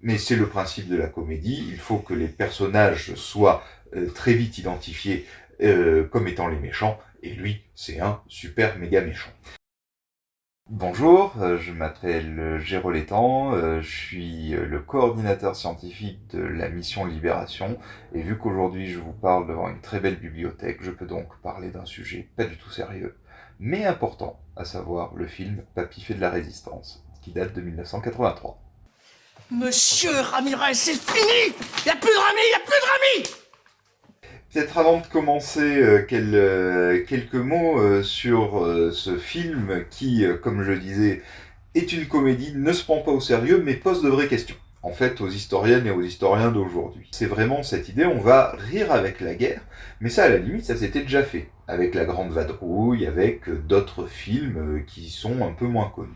mais c'est le principe de la comédie, il faut que les personnages soient très vite identifiés comme étant les méchants, et lui, c'est un super méga méchant. Bonjour, je m'appelle Géraud Létang, je suis le coordinateur scientifique de la mission Libération, et vu qu'aujourd'hui je vous parle devant une très belle bibliothèque, je peux donc parler d'un sujet pas du tout sérieux, mais important, à savoir le film Papy fait de la résistance, qui date de 1983. Monsieur Ramirez, c'est fini! Y a plus de Rami, y a plus de Rami! Peut-être avant de commencer, quelques mots sur ce film qui, comme je le disais, est une comédie, ne se prend pas au sérieux, mais pose de vraies questions, en fait, aux historiennes et aux historiens d'aujourd'hui. C'est vraiment cette idée, on va rire avec la guerre, mais ça, à la limite, ça s'était déjà fait, avec La Grande Vadrouille, avec d'autres films qui sont un peu moins connus.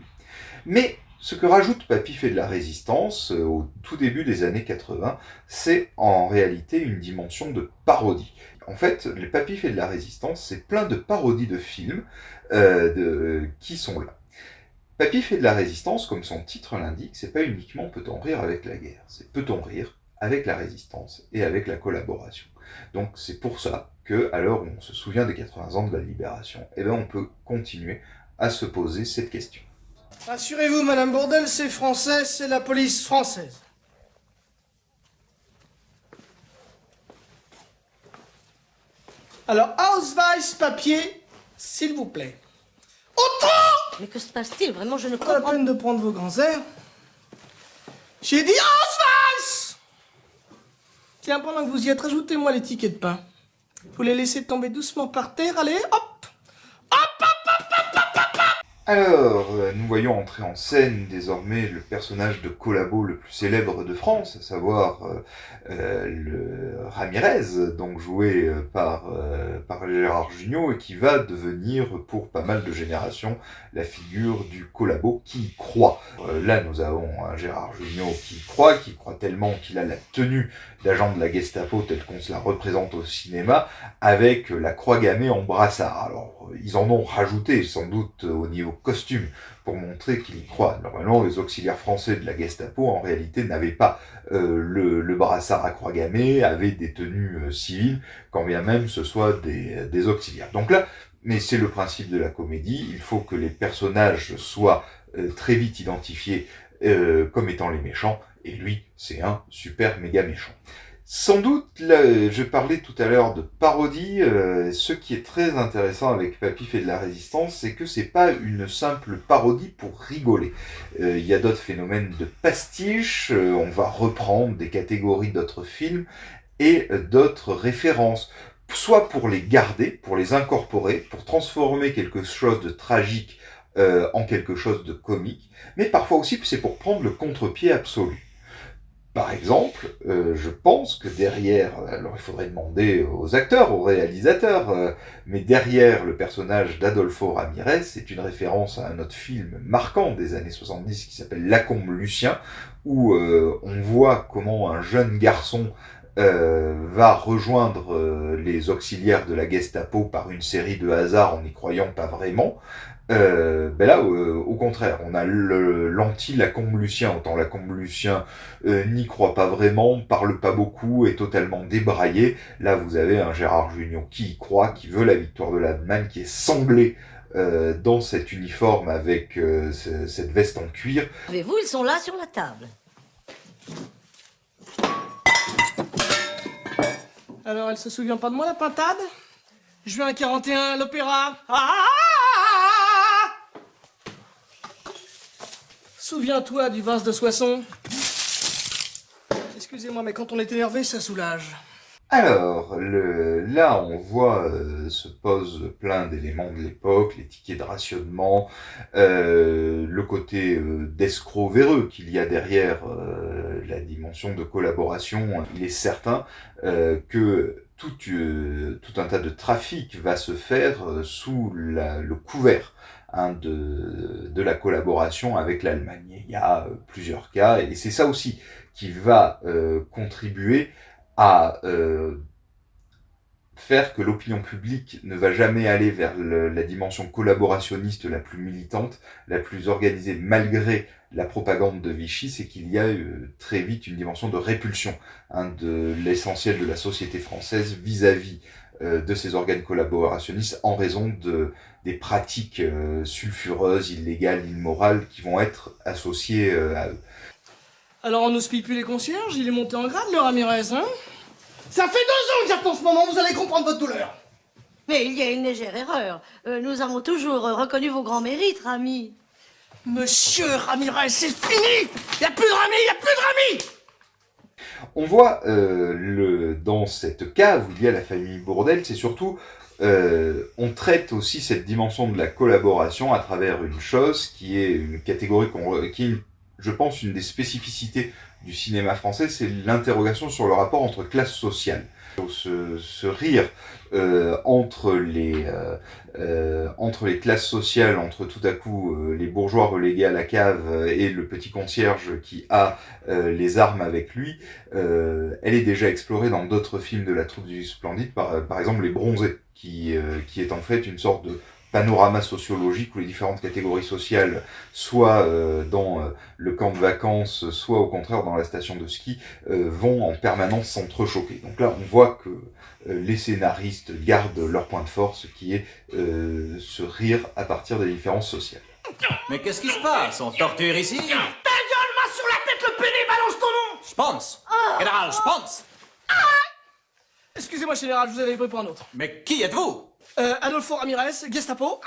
Mais ce que rajoute Papy fait de la résistance au tout début des années 80, c'est en réalité une dimension de parodie. En fait, les Papy fait de la résistance, c'est plein de parodies de films qui sont là. Papy fait de la résistance, comme son titre l'indique, c'est pas uniquement peut-on rire avec la guerre, c'est peut-on rire avec la résistance et avec la collaboration. Donc c'est pour ça que, à l'heure où on se souvient des 80 ans de la Libération, eh ben on peut continuer à se poser cette question. Rassurez-vous, Madame Bourdelle, c'est français, c'est la police française. Alors, Ausweis, papier, s'il vous plaît. Autant! Mais que se passe-t-il? Vraiment, je ne Pas la comprends pas. peine de prendre vos grands airs. J'ai dit Ausweis! Tiens, pendant que vous y êtes, rajoutez-moi les tickets de pain. Vous les laissez tomber doucement par terre, allez, hop! Alors, nous voyons entrer en scène désormais le personnage de collabo le plus célèbre de France, à savoir le Ramirez, donc joué par Gérard Jugnot, et qui va devenir pour pas mal de générations la figure du collabo qui y croit. Là, nous avons un Gérard Jugnot qui y croit tellement qu'il a la tenue d'agent de la Gestapo telle qu'on se la représente au cinéma, avec la croix gammée en brassard. Alors, ils en ont rajouté sans doute au niveau costume pour montrer qu'il y croit. Normalement, les auxiliaires français de la Gestapo, en réalité, n'avaient pas le brassard à croix gammée, avaient des tenues civiles, quand bien même ce soit des auxiliaires. Donc là, mais c'est le principe de la comédie, il faut que les personnages soient très vite identifiés comme étant les méchants, et lui, c'est un super méga méchant. Sans doute, là, je parlais tout à l'heure de parodie, ce qui est très intéressant avec Papy fait de la résistance, c'est que c'est pas une simple parodie pour rigoler. Il y a d'autres phénomènes de pastiche, on va reprendre des catégories d'autres films et d'autres références, soit pour les garder, pour les incorporer, pour transformer quelque chose de tragique en quelque chose de comique, mais parfois aussi c'est pour prendre le contre-pied absolu. Par exemple, je pense que derrière, alors il faudrait demander aux acteurs, aux réalisateurs, mais derrière le personnage d'Adolfo Ramirez, c'est une référence à un autre film marquant des années 70 qui s'appelle Lacombe Lucien, où on voit comment un jeune garçon va rejoindre les auxiliaires de la Gestapo par une série de hasards en n'y croyant pas vraiment. Ben là, au contraire, on a l'anti-Lacombe Lucien. Autant Lacombe Lucien n'y croit pas vraiment, parle pas beaucoup, est totalement débraillé. Là, vous avez un Gérard Jugnot qui y croit, qui veut la victoire de l'Allemagne, qui est sanglé dans cet uniforme avec cette veste en cuir. Avez-vous, ils sont là sur la table. Alors, elle se souvient pas de moi, la pintade? Juin 41, l'opéra. Souviens-toi du vase de Soissons. Excusez-moi, mais quand on est énervé, ça soulage. Alors, là, on voit se pose plein d'éléments de l'époque, les tickets de rationnement, le côté d'escroc véreux qu'il y a derrière la dimension de collaboration. Il est certain que tout un tas de trafic va se faire sous le couvert de la collaboration avec l'Allemagne. Il y a plusieurs cas, et c'est ça aussi qui va contribuer à faire que l'opinion publique ne va jamais aller vers la dimension collaborationniste la plus militante, la plus organisée, malgré la propagande de Vichy, c'est qu'il y a très vite une dimension de répulsion de l'essentiel de la société française vis-à-vis de ces organes collaborationnistes en raison des pratiques sulfureuses, illégales, immorales qui vont être associées à eux. Alors on n'hospille plus les concierges, il est monté en grade, le Ramirez, hein? Ça fait 2 ans que j'attends ce moment, vous allez comprendre votre douleur. Mais il y a une légère erreur. Nous avons toujours reconnu vos grands mérites, Rami. Monsieur Ramirez, c'est fini. Il n'y a plus de Rami, il n'y a plus de Rami. On voit dans cette cave où il y a la famille Bourdelle, c'est surtout on traite aussi cette dimension de la collaboration à travers une chose qui est une catégorie qui est, je pense, une des spécificités du cinéma français, c'est l'interrogation sur le rapport entre classes sociales. Se rire entre les classes sociales, entre tout à coup les bourgeois relégués à la cave et le petit concierge qui a les armes avec lui, elle est déjà explorée dans d'autres films de la troupe du Splendide, par exemple Les Bronzés, qui est en fait une sorte de panorama sociologique où les différentes catégories sociales, soit dans le camp de vacances, soit au contraire dans la station de ski, vont en permanence s'entrechoquer. Donc là, on voit que les scénaristes gardent leur point de force, qui est se rire à partir des différences sociales. Mais qu'est-ce qui se passe? On torture ici? Ta gueule, main sur la tête, le pédé, balance ton nom. Je pense. Général, je pense. Excusez-moi, général, je vous avais pris pour un autre. Mais qui êtes-vous? Adolfo Ramirez, Gestapo.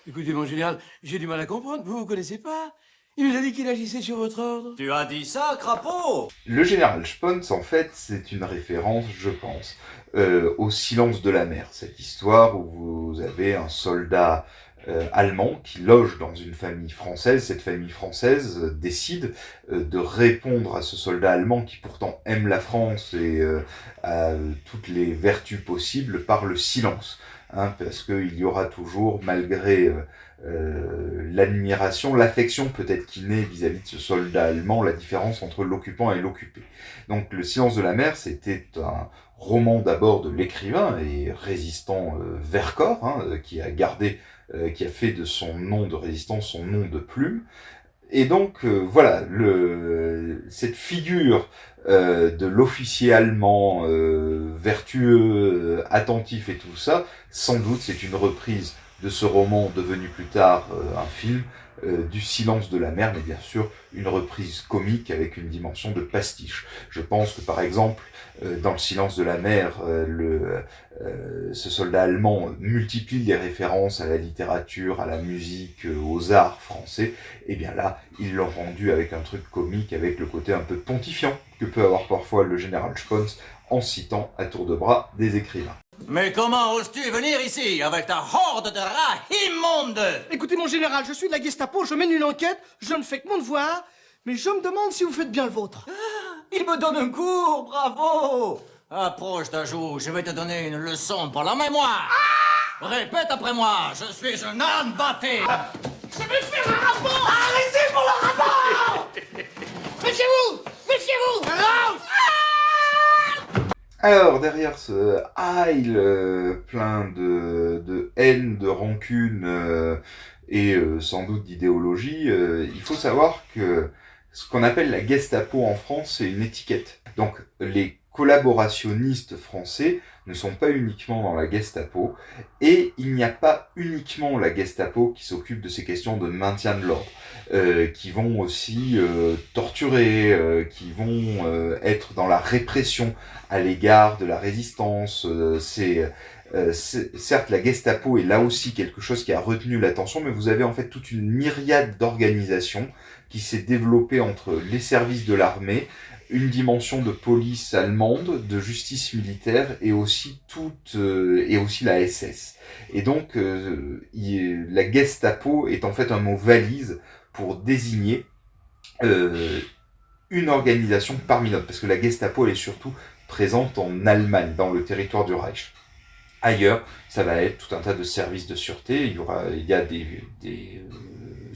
Écoutez, mon général, j'ai du mal à comprendre. Vous connaissez pas? Il nous a dit qu'il agissait sur votre ordre. Tu as dit ça, crapaud? Le général Spons, en fait, c'est une référence, je pense, au Silence de la mer. Cette histoire où vous avez un soldat allemand qui loge dans une famille française. Cette famille française décide de répondre à ce soldat allemand qui pourtant aime la France et a toutes les vertus possibles par le silence. Parce qu'il y aura toujours, malgré l'admiration, l'affection peut-être qui naît vis-à-vis de ce soldat allemand, la différence entre l'occupant et l'occupé. Donc Le Silence de la mer, c'était un roman d'abord de l'écrivain et résistant Vercors, qui a fait de son nom de résistant son nom de plume. Et donc voilà, cette figure de l'officier allemand vertueux, attentif et tout ça, sans doute c'est une reprise de ce roman devenu plus tard un film, du Silence de la mer, mais bien sûr une reprise comique avec une dimension de pastiche. Je pense que par exemple, dans Le Silence de la mer, ce soldat allemand multiplie les références à la littérature, à la musique, aux arts français, et bien là, ils l'ont rendu avec un truc comique, avec le côté un peu pontifiant que peut avoir parfois le général Spons en citant à tour de bras des écrivains. Mais comment oses-tu venir ici avec ta horde de rats immondes? Écoutez, mon général, je suis de la Gestapo, je mène une enquête, je ne fais que mon devoir, mais je me demande si vous faites bien le vôtre. Il me donne un cours, bravo! Approche d'un jour, je vais te donner une leçon pour la mémoire. Répète après moi, je suis un âne batté. Je vais faire un rapport. Arrêtez pour le rapport. Méfiez-vous. Méfiez-vous. Alors, derrière ce Heil plein de haine, de rancune et sans doute d'idéologie, il faut savoir que ce qu'on appelle la Gestapo en France, c'est une étiquette. Donc, les collaborationnistes français ne sont pas uniquement dans la Gestapo, et il n'y a pas uniquement la Gestapo qui s'occupe de ces questions de maintien de l'ordre, qui vont aussi torturer, qui vont être dans la répression à l'égard de la résistance. Certes, la Gestapo est là aussi quelque chose qui a retenu l'attention, mais vous avez en fait toute une myriade d'organisations qui s'est développée entre les services de l'armée, une dimension de police allemande, de justice militaire et aussi la SS. Et donc la Gestapo est en fait un mot valise pour désigner une organisation parmi d'autres, parce que la Gestapo elle est surtout présente en Allemagne, dans le territoire du Reich. Ailleurs, ça va être tout un tas de services de sûreté. Il y a des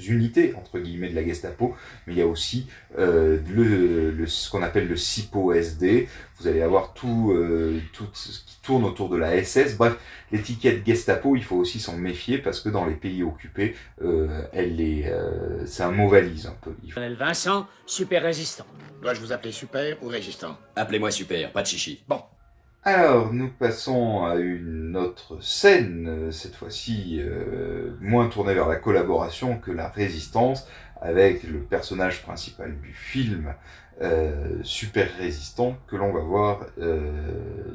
unités, entre guillemets, de la Gestapo, mais il y a aussi ce qu'on appelle le SIPO SD. Vous allez avoir tout ce qui tourne autour de la SS. Bref, l'étiquette Gestapo, il faut aussi s'en méfier parce que dans les pays occupés, c'est un mot valise un peu. Colonel Vincent, super résistant. Dois-je vous appeler super ou résistant? Appelez-moi super, pas de chichi. Bon. Alors, nous passons à une autre scène, cette fois-ci moins tournée vers la collaboration que la résistance, avec le personnage principal du film, super résistant, que l'on va voir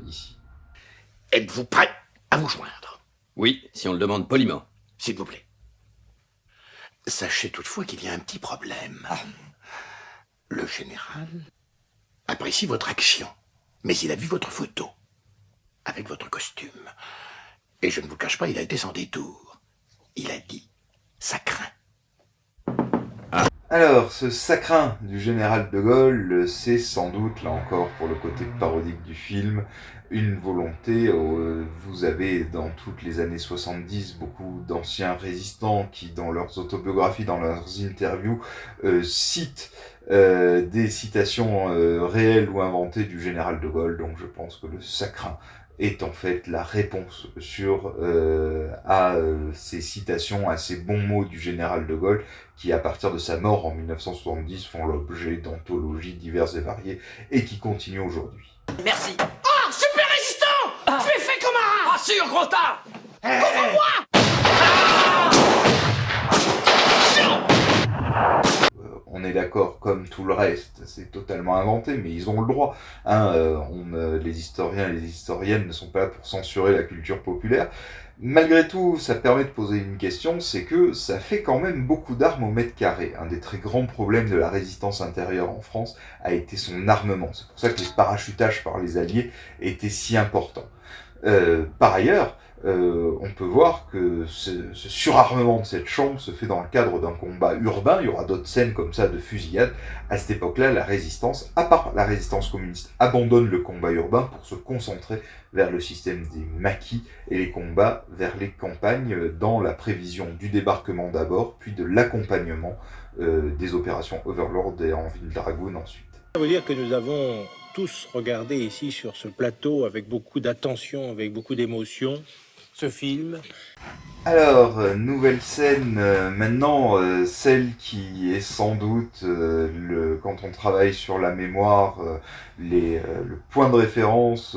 ici. Êtes-vous prêt à vous joindre? Oui, si on le demande poliment. S'il vous plaît. Sachez toutefois qu'il y a un petit problème. Le général apprécie votre action, mais il a vu votre photo, avec votre costume. Et je ne vous cache pas, il a été sans détour. Il a dit « ça craint ». Alors, ce sacrin du général de Gaulle, c'est sans doute, là encore, pour le côté parodique du film, une volonté. Vous avez, dans toutes les années 70, beaucoup d'anciens résistants qui, dans leurs autobiographies, dans leurs interviews, citent des citations réelles ou inventées du général de Gaulle. Donc je pense que le sacrin est en fait la réponse à ces citations, à ces bons mots du général de Gaulle, qui à partir de sa mort en 1970 font l'objet d'anthologies diverses et variées, et qui continuent aujourd'hui. Merci. Oh, super résistant! Tu es fait comme un... Ah, sûr, gros tas! On est d'accord, comme tout le reste, c'est totalement inventé, mais ils ont le droit. Les historiens et les historiennes ne sont pas là pour censurer la culture populaire. Malgré tout, ça permet de poser une question, c'est que ça fait quand même beaucoup d'armes au mètre carré. Un des très grands problèmes de la résistance intérieure en France a été son armement. C'est pour ça que les parachutages par les Alliés étaient si importants. Par ailleurs, on peut voir que ce surarmement de cette chambre se fait dans le cadre d'un combat urbain. Il y aura d'autres scènes comme ça de fusillade. À cette époque-là, la résistance, à part la résistance communiste, abandonne le combat urbain pour se concentrer vers le système des maquis et les combats vers les campagnes dans la prévision du débarquement d'abord, puis de l'accompagnement des opérations Overlord et en Ville Dragoon ensuite. Ça veut dire que nous avons tous regardé ici sur ce plateau avec beaucoup d'attention, avec beaucoup d'émotion, ce film. Alors, nouvelle scène, maintenant, celle qui est sans doute, quand on travaille sur la mémoire, le point de référence,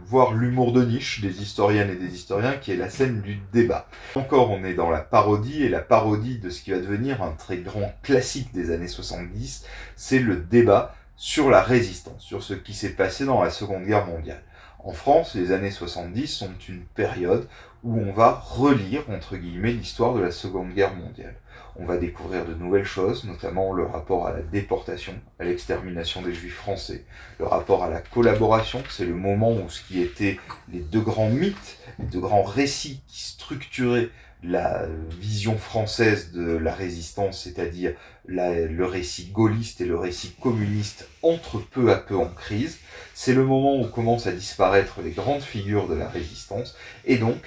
voire l'humour de niche des historiennes et des historiens, qui est la scène du débat. Encore, on est dans la parodie, et la parodie de ce qui va devenir un très grand classique des années 70, c'est le débat sur la résistance, sur ce qui s'est passé dans la Seconde Guerre mondiale. En France, les années 70 sont une période où on va relire, entre guillemets, l'histoire de la Seconde Guerre mondiale. On va découvrir de nouvelles choses, notamment le rapport à la déportation, à l'extermination des Juifs français, le rapport à la collaboration, c'est le moment où ce qui était les deux grands mythes, les deux grands récits qui structuraient la vision française de la résistance, c'est-à-dire le récit gaulliste et le récit communiste entrent peu à peu en crise. C'est le moment où commencent à disparaître les grandes figures de la résistance, et donc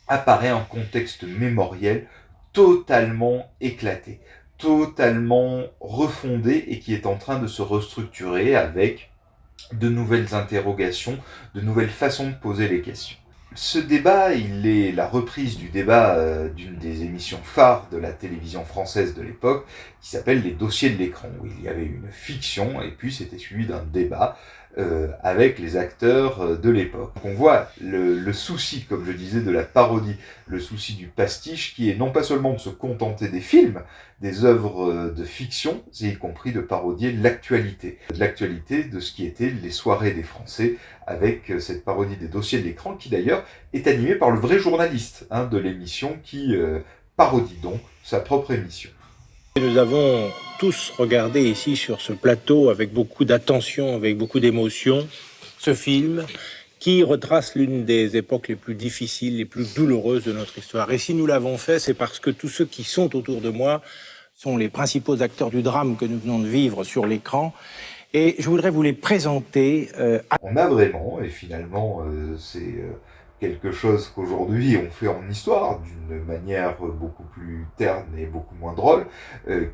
apparaît un contexte mémoriel totalement éclaté, totalement refondé, et qui est en train de se restructurer avec de nouvelles interrogations, de nouvelles façons de poser les questions. Ce débat, il est la reprise du débat d'une des émissions phares de la télévision française de l'époque, qui s'appelle Les Dossiers de l'écran, où il y avait une fiction, et puis c'était suivi d'un débat avec les acteurs de l'époque. On voit le souci, comme je disais, de la parodie, le souci du pastiche, qui est non pas seulement de se contenter des films, des œuvres de fiction, y compris de parodier l'actualité. De l'actualité de ce qui étaient les soirées des Français, avec cette parodie des Dossiers de l'écran, qui d'ailleurs est animée par le vrai journaliste de l'émission, qui parodie donc sa propre émission. Nous avons tous regardé ici sur ce plateau avec beaucoup d'attention, avec beaucoup d'émotion, ce film qui retrace l'une des époques les plus difficiles, les plus douloureuses de notre histoire. Et si nous l'avons fait, c'est parce que tous ceux qui sont autour de moi sont les principaux acteurs du drame que nous venons de vivre sur l'écran. Et je voudrais vous les présenter. On a vraiment, et finalement c'est quelque chose qu'aujourd'hui on fait en histoire d'une manière beaucoup plus terne et beaucoup moins drôle,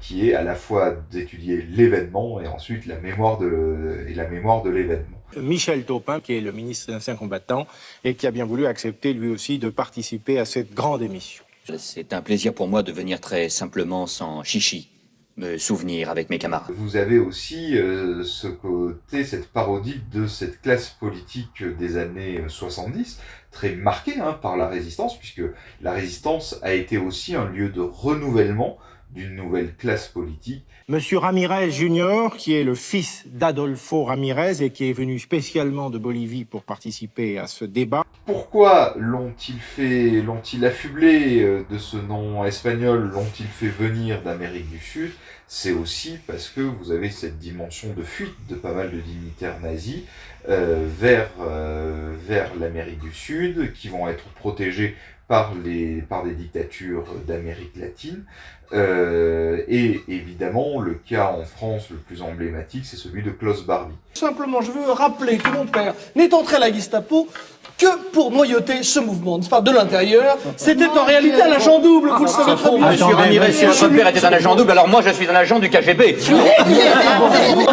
qui est à la fois d'étudier l'événement et ensuite la mémoire de l'événement. Michel Taupin, qui est le ministre des Anciens Combattants et qui a bien voulu accepter lui aussi de participer à cette grande émission. C'est un plaisir pour moi de venir très simplement, sans chichi, me souvenir avec mes camarades. Vous avez aussi ce côté, cette parodie de cette classe politique des années 70, très marquée par la résistance, puisque la résistance a été aussi un lieu de renouvellement d'une nouvelle classe politique. Monsieur Ramirez Junior, qui est le fils d'Adolfo Ramirez et qui est venu spécialement de Bolivie pour participer à ce débat. Pourquoi l'ont-ils affublé de ce nom espagnol, l'ont-ils fait venir d'Amérique du Sud? C'est aussi parce que vous avez cette dimension de fuite de pas mal de dignitaires nazis vers l'Amérique du Sud, qui vont être protégés par des dictatures d'Amérique latine. Et évidemment, le cas en France le plus emblématique, c'est celui de Klaus Barbie. Simplement, je veux rappeler que mon père n'est entré à la Gestapo que pour noyauter ce mouvement, n'est-ce pas, de l'intérieur. C'était en réalité un agent double, vous le savez très bien. Monsieur Ramirez, si votre père était un agent double, alors moi je suis un agent du KGB.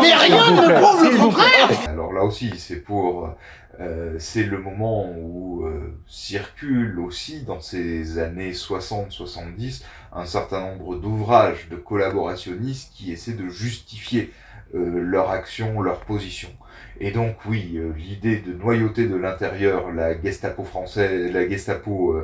Mais rien ne prouve le contraire. Alors là aussi, c'est le moment où circule aussi dans ces années 60-70 un certain nombre d'ouvrages de collaborationnistes qui essaient de justifier leur action, leur position. Et donc oui, l'idée de noyauter de l'intérieur la Gestapo française, la Gestapo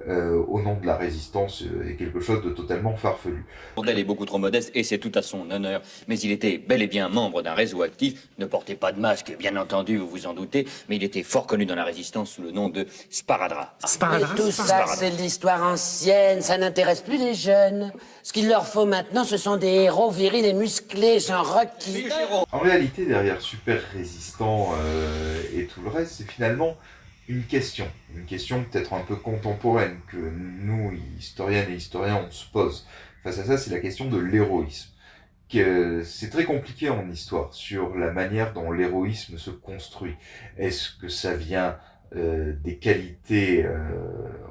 au nom de la résistance est quelque chose de totalement farfelu. Bourdel est beaucoup trop modeste et c'est tout à son honneur, mais il était bel et bien membre d'un réseau actif, ne portait pas de masque, bien entendu, vous vous en doutez, mais il était fort connu dans la résistance sous le nom de Sparadrap. Mais tout ça, c'est de l'histoire ancienne, ça n'intéresse plus les jeunes. Ce qu'il leur faut maintenant, ce sont des héros virils et musclés, genre Rocky. En réalité, derrière Super Résistant et tout le reste, c'est finalement une question peut-être un peu contemporaine que nous, historiennes et historiens, on se pose. Face à ça, c'est la question de l'héroïsme. C'est très compliqué en histoire sur la manière dont l'héroïsme se construit. Est-ce que ça vient des qualités,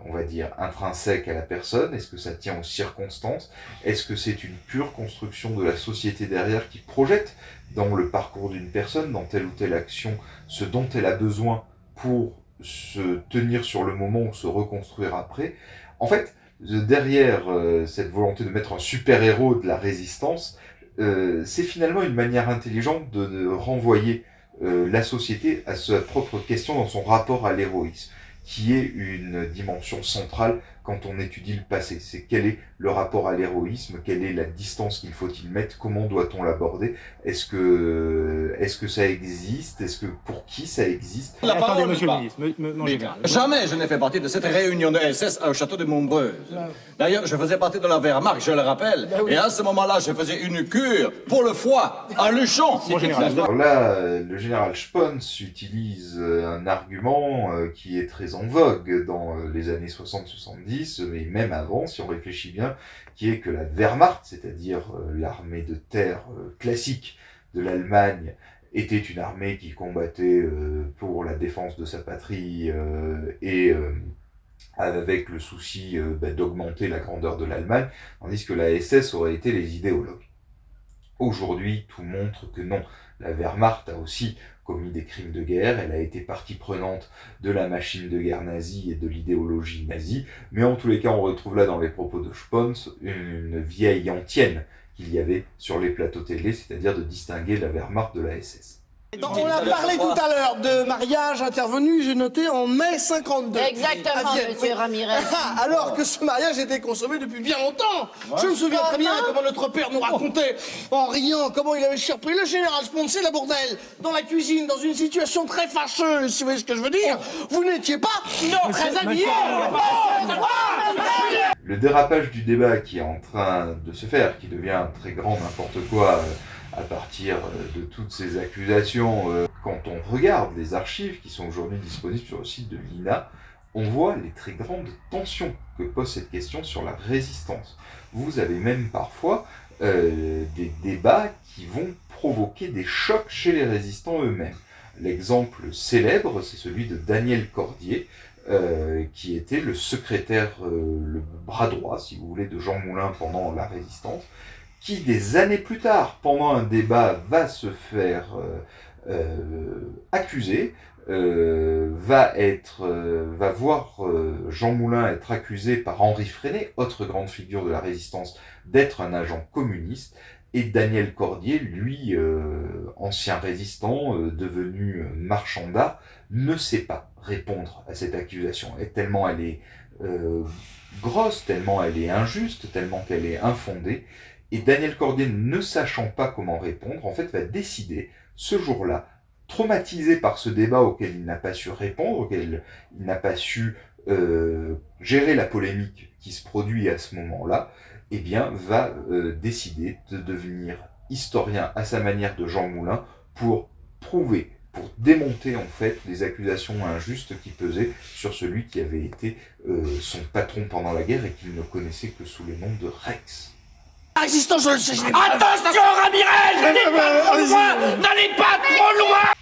on va dire, intrinsèques à la personne? Est-ce que ça tient aux circonstances? Est-ce que c'est une pure construction de la société derrière qui projette dans le parcours d'une personne, dans telle ou telle action, ce dont elle a besoin pour se tenir sur le moment ou se reconstruire après? En fait, derrière cette volonté de mettre un super-héros de la résistance, c'est finalement une manière intelligente de renvoyer la société à sa propre question dans son rapport à l'héroïsme, qui est une dimension centrale quand on étudie le passé. C'est quel est le rapport à l'héroïsme, quelle est la distance qu'il faut y mettre, comment doit-on l'aborder, est-ce que ça existe, pour qui ça existe? Attendez, monsieur le ministre, Jamais je n'ai fait partie de cette réunion de SS au château de Montbreuil. D'ailleurs, je faisais partie de la Wehrmacht, je le rappelle. Et à ce moment-là, je faisais une cure pour le foie, à Luchon. Alors là, le général Spons utilise un argument qui est très en vogue dans les années 60-70, mais même avant, si on réfléchit bien, qui est que la Wehrmacht, c'est-à-dire l'armée de terre classique de l'Allemagne, était une armée qui combattait pour la défense de sa patrie et avec le souci d'augmenter la grandeur de l'Allemagne, tandis que la SS aurait été les idéologues. Aujourd'hui, tout montre que non. La Wehrmacht a aussi commis des crimes de guerre, elle a été partie prenante de la machine de guerre nazie et de l'idéologie nazie, mais en tous les cas, on retrouve là dans les propos de Spons une vieille antienne qu'il y avait sur les plateaux télé, c'est-à-dire de distinguer la Wehrmacht de la SS. On a parlé tout à l'heure de mariage intervenu, j'ai noté, en mai 52. Exactement, à Vienne, monsieur Ramirez. Alors que ce mariage était consommé depuis bien longtemps. Je me souviens très bien comment notre père nous racontait, en riant, comment il avait surpris le général Sponsé, la bordel, dans la cuisine, dans une situation très fâcheuse, si vous voyez ce que je veux dire. Vous n'étiez pas très habillés. Le dérapage du débat qui est en train de se faire, qui devient un très grand n'importe quoi à partir de toutes ces accusations, quand on regarde les archives qui sont aujourd'hui disponibles sur le site de l'INA, on voit les très grandes tensions que pose cette question sur la résistance. Vous avez même parfois des débats qui vont provoquer des chocs chez les résistants eux-mêmes. L'exemple célèbre, c'est celui de Daniel Cordier, qui était le secrétaire, le bras droit, si vous voulez, de Jean Moulin pendant la Résistance, qui des années plus tard, pendant un débat, va se faire accuser, va voir Jean Moulin être accusé par Henri Freinet, autre grande figure de la Résistance, d'être un agent communiste, et Daniel Cordier, lui, ancien résistant, devenu marchand d'art, ne sait pas répondre à cette accusation. Et tellement elle est grosse, tellement elle est injuste, tellement qu'elle est infondée. Et Daniel Cordier, ne sachant pas comment répondre, en fait, va décider, ce jour-là, traumatisé par ce débat auquel il n'a pas su répondre, auquel il n'a pas su gérer la polémique qui se produit à ce moment-là, eh bien, va décider de devenir historien à sa manière de Jean Moulin pour prouver, pour démonter en fait les accusations injustes qui pesaient sur celui qui avait été son patron pendant la guerre et qu'il ne connaissait que sous le nom de Rex. La résistance, je le sais, je l'ai Attention, Ramirez, n'allez pas trop loin, n'allez pas trop loin.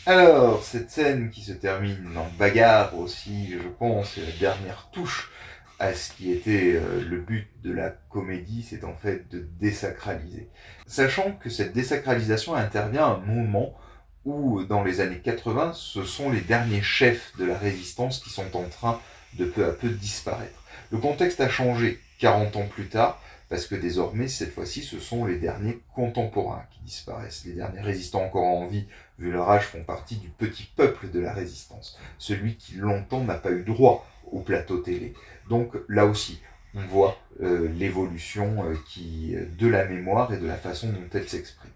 Alors, cette scène qui se termine en bagarre aussi, je pense, est la dernière touche à ce qui était le but de la comédie, c'est en fait de désacraliser. Sachant que cette désacralisation intervient à un moment où, dans les années 80, ce sont les derniers chefs de la résistance qui sont en train de peu à peu disparaître. Le contexte a changé 40 ans plus tard, parce que désormais, cette fois-ci, ce sont les derniers contemporains qui disparaissent. Les derniers résistants encore en vie, vu leur âge, font partie du petit peuple de la résistance. Celui qui longtemps n'a pas eu droit au plateau télé. Donc là aussi, on voit l'évolution de la mémoire et de la façon dont elle s'exprime.